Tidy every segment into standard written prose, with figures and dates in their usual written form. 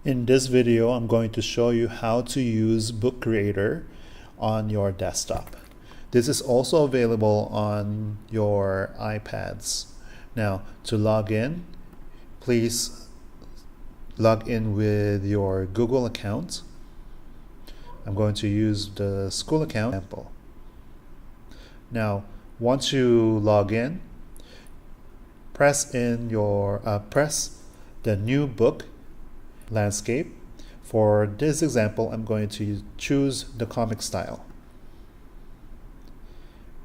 In this video, I'm going to show you how to use Book Creator on your desktop. This is also available on your iPads. Now, to log in, please log in with your Google account. I'm going to use the school account example. Now, once you log in, press the new book landscape. For this example, I'm going to choose the comic style.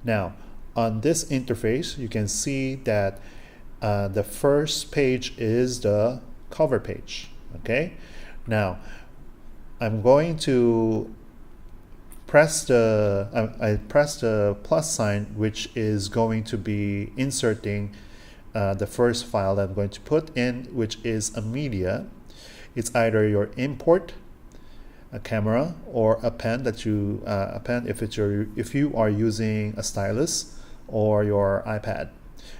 Now, on this interface, you can see that the first page is the cover page. Okay. Now, I'm going to press I press the plus sign, which is going to be inserting the first file that I'm going to put in, which is a media. It's either your import, a camera, or a pen that you if you are using a stylus or your iPad,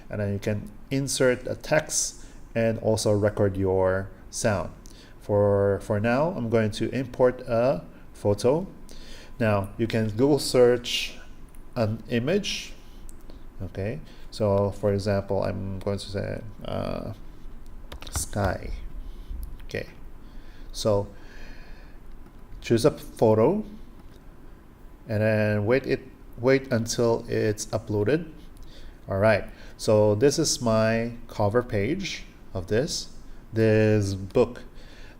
and then you can insert a text and also record your sound. For now, I'm going to import a photo. Now you can Google search an image. Okay, so for example, I'm going to say sky. Okay, so choose a photo and then wait until it's uploaded. All right, so this is my cover page of this book.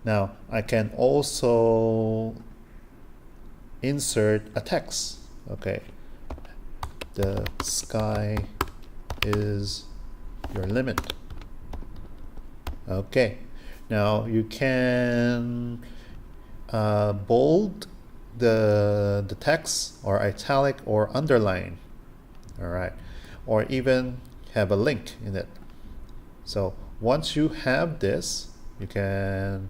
Now I can also insert a text. Okay, the sky is your limit. Okay, now you can bold the text, or italic, or underline. All right, or even have a link in it. So once you have this, you can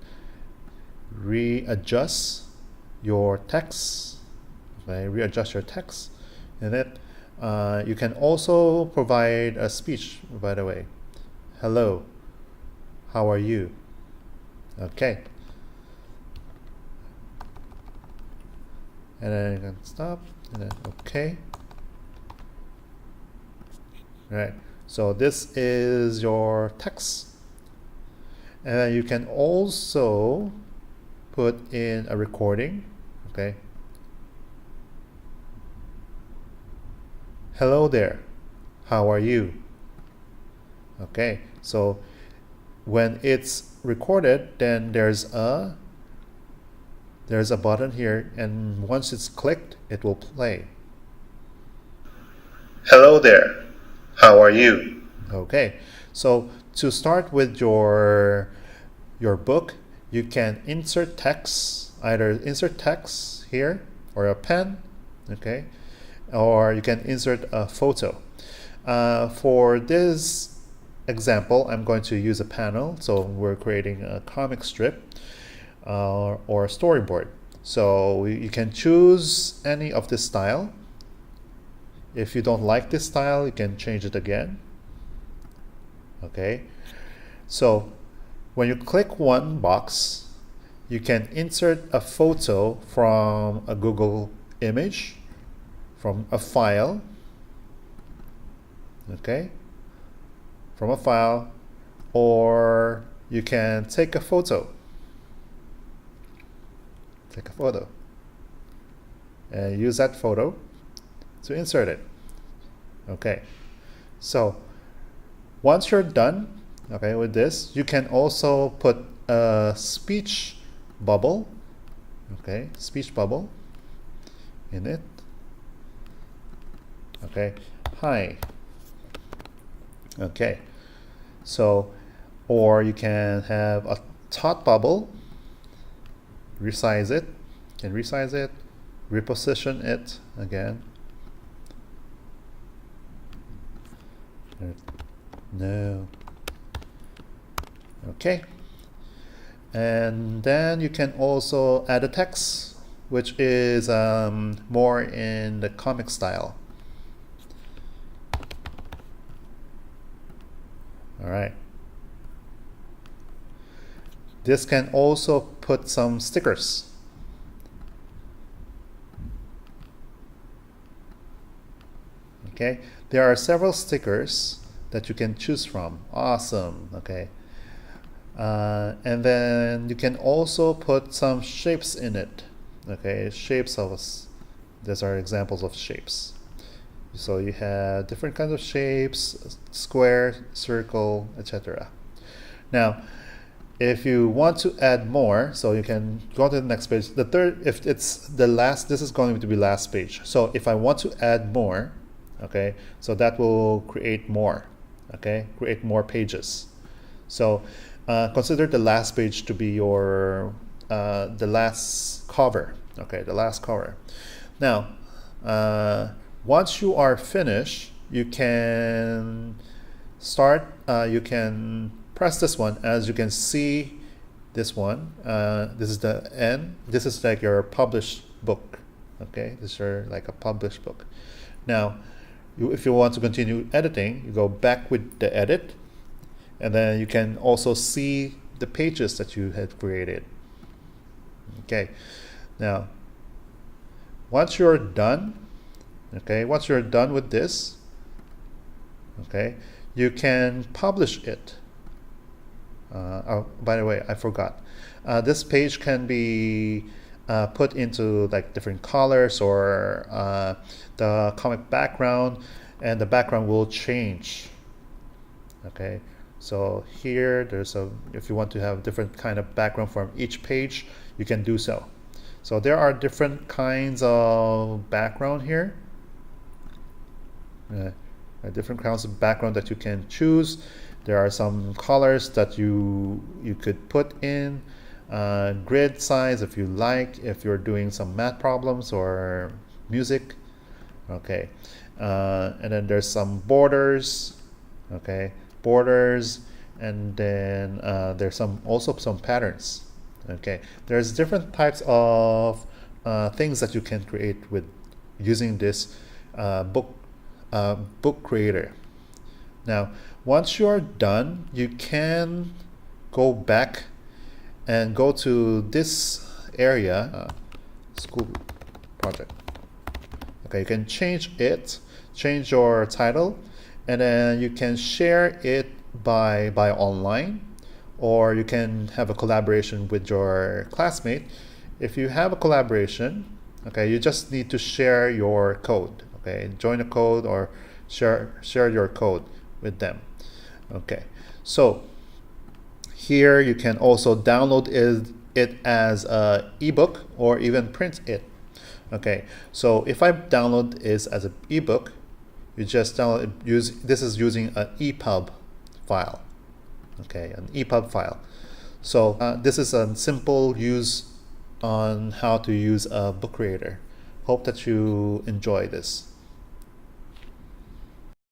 readjust your text. Okay, readjust your text in it. You can also provide a speech, by the way. Hello, how are you? Okay. And then you can stop, and then okay. All right, so this is your text. And then you can also put in a recording. Okay. Hello there, how are you? Okay, so when it's recorded, then there's a button here, and once it's clicked, it will play. Hello there, how are you? Okay, so to start with your book, you can insert text, either insert text here or a pen. Okay, or you can insert a photo. For this example, I'm going to use a panel. So we're creating a comic strip or a storyboard. So you can choose any of this style. If you don't like this style, you can change it again. Okay, so when you click one box, you can insert a photo from a Google image, from a file. Okay, from a file, or you can take a photo. Take a photo and use that photo to insert it. Okay, so once you're done, okay, with this, you can also put a speech bubble. Okay, speech bubble in it. Okay, hi. Okay, so, or you can have a thought bubble. Resize it. Can resize it. Reposition it again. No. Okay, and then you can also add a text, which is more in the comic style. All right. This can also put some stickers. Okay, there are several stickers that you can choose from. Awesome. Okay, and then you can also put some shapes in it. Okay, shapes of us. These are examples of shapes. So you have different kinds of shapes: square, circle, etc. Now, if you want to add more, so you can go to the next page. The third, if it's the last, this is going to be last page. So if I want to add more, okay, so that will create more, okay, create more pages. So consider the last page to be your the last cover, okay, the last cover. Now, once you are finished, you can start, you can press this one. As you can see, this one, this is the end. This is like your published book, okay, this is your, like a published book. Now, if you want to continue editing, you go back with the edit, and then you can also see the pages that you had created. Okay, now once you're done, okay, once you're done with this, okay, you can publish it. Oh, by the way, I forgot. This page can be put into like different colors, or the comic background, and the background will change. Okay, so here there's a, if you want to have different kind of background from each page, you can do so. So there are different kinds of background here. Different kinds of background that you can choose. There are some colors that you could put in, grid size if you like, if you're doing some math problems or music. Okay, and then there's some borders. Okay, borders, and then there's also some patterns. Okay, there's different types of things that you can create with using this book creator. Now, once you're done, you can go back and go to this area, school project. Okay, you can change it, change your title, and then you can share it by online, or you can have a collaboration with your classmate. If you have a collaboration, okay, you just need to share your code. Okay, join a code or share your code with them. Okay, so here you can also download it as an ebook, or even print it. Okay, so if I download this as an ebook, you just download it, this is using an EPUB file. Okay, an EPUB file. So this is a simple use on how to use a book creator. Hope that you enjoy this.